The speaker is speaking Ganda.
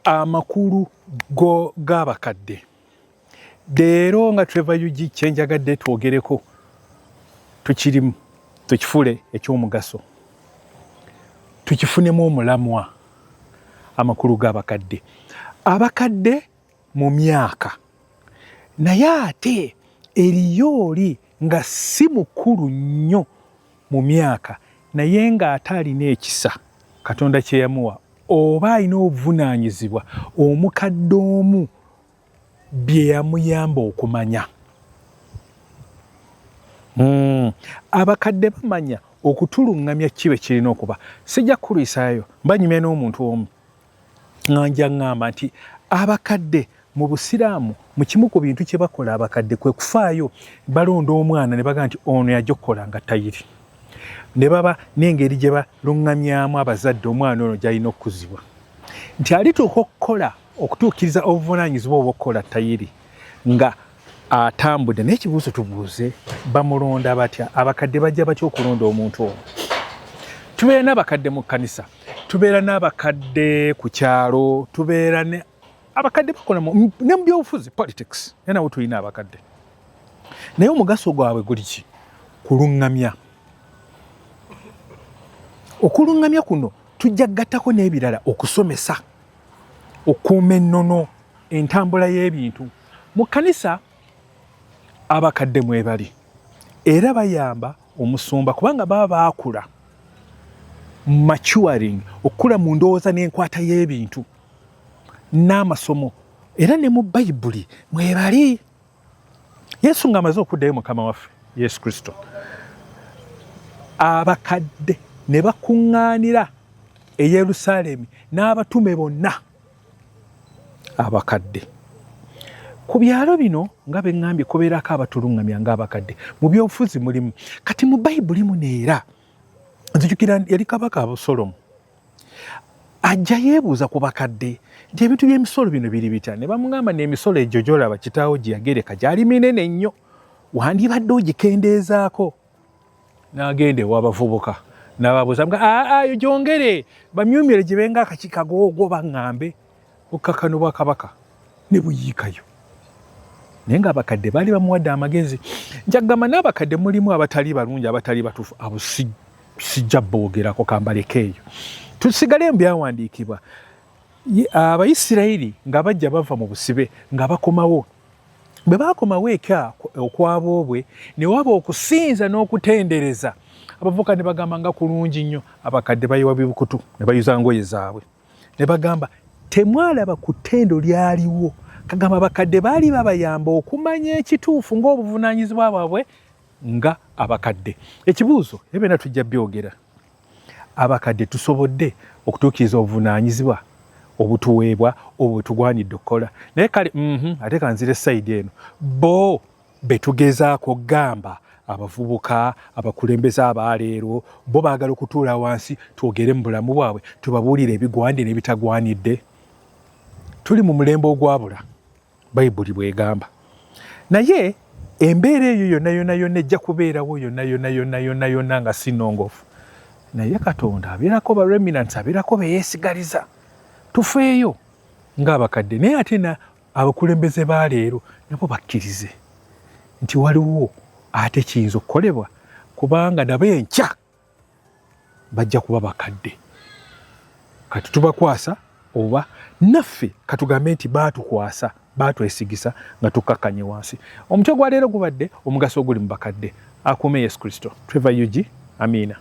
amakulu g'abakadde leero nga Trevor Yugi kyenjagadde twogereko tukirimu tukifule eky'omugaso tukifunemu omulamwa amakulu g'abakadde abakadde mu myaka naye ate eriyo oli nga si mukulu nnyo mu myaka naye ng'ate alina ekisa Katonda kye yamuwa oba alina obuvunaanyizibwa omukadde omu bye yamuyamba okumanya. Abakadde bamanya okutuluŋŋamya kibe kirina okuba. Sijja kukulisaayo mbanyumya n'omuntu omu nga nja ŋŋamba nti abakadde mu Busiraamu mu kimu ku bintu kye bakola abakadde kwe kufaayo balonda omwana ne bagaa nti ono yajja okukola nga tayiri. Ne baba n'engeri gye baluŋŋamyamu abazadde omwana ono gy'alina okukuzibwa nti alituuka okukola okutuukiriza obuvunaanyizibwa obw'okukola tayiri nga atambudde. N'ekibuuzo tubuuze bamulonda batya? Abakadde bajja batya okulonda omuntu ono? Tubeera n'abakadde mu kkanisa, tubeera n'abakadde ku kyalo, tubeera ne abakadde bakola ne mu byobufuzi politics, naye nawo tulina abakadde. Naye omugaso gwabwe guli ki? Kuluŋŋamya. Okuluŋŋamya kuno tujja gattako n'ebirala, okusomesa, okukuuma ennono, entambula y'ebintu. Mu kkanisa abakadde mwebali era bayamba omusumba kubanga baba baakula, maturing, okukula mu ndowooza n'enkwata y'ebintu n'amasomo, era ne mu Bayibuli mwebali. Yesu ng'amaze okuddayo Mukama waffe Yesu Kristo, abakadde ne bakuŋŋaanira e Yerusaalemi n'abatume bonna abakadde. Ku byalo bino nga be ŋŋambye kubeerako abatuluŋŋamya ng'abakadde. Mu byobufuzi mulimu, kati mu Bayibuli muneera nzijukira yali kabaka Abusalomu ajja yeebuuza ku bakadde nti ebintu by'emisolo bino biri bitya. Ne bamugamba n'emisolo egyo gy'olaba kitaawo gye yagereka gyali minene nnyo, wandibadde ogikendeezaako. N'agenda ew'abavubuka n'ababuuza nga gyongere bamyumire gye benga akakiiko agwo baŋŋambe obukakkano bwa kabaka ne buyiikayo. Naye ng'abakadde baali bamuwadde amagezi. Njagamba n'abakadde mulimu abatali balungi, abatali batuufu, abo sijja boogerako kambaleko eyo. Tusigale mu byawandiikibwa. Abayisirayiri nga bajja bava mu busibe nga bakomawo, bwe baakomawo eka okwabobwe ne waba okusinza n'okutendereza. Abavubuka ne bagamba nga kulungi nnyo, abakadde bayiwa bibukutu ne bayuza ngoye zaabwe ne bagamba temwalaba ku ttendo lyaliwo. Kagamba abakadde baali babayamba okumanya ekituufu ng'obuvunaanyizibwa bwabwe nga abakadde. Ekibuuzo ebyonna tujja byogera, abakadde tusobodde okutuukiriza obuvunaanyizibwa obutuweebwa obwetugwanidde okukola? Naye kale ate kanzire sayidi eno, bo betugezaako gamba abavubuka abakulembeze abaleero bo baagala okutuula wansi twogere mu bulamu bwabwe, tubabuulire ebigwanidde n'ebitagwanidde. Tuli mu mulembe ogwabula, Bayibuli bw'egamba. Naye embeera eyo yonna ejja kubeerawo yonna nga si nnongoofu. Naye Katonda abeerako ba remnants, abeerako beyeesigaliza. Tufeeyo ng'abakadde, naye ate abakulembeze ba leero nabo bakkirize nti waliwo ate kiyinza okukolebwa, kubanga nabo enkya bajja kuba bakadde. Kati tubakwasa oba naffe katugambe nti baatukwasa, baatwesigisa nga tukakkanye wansi. Omutwe gwa leero gubadde omugaso oguli mu bakadde. Akuume Yesu Kristo. Trevor Yugi, amiina.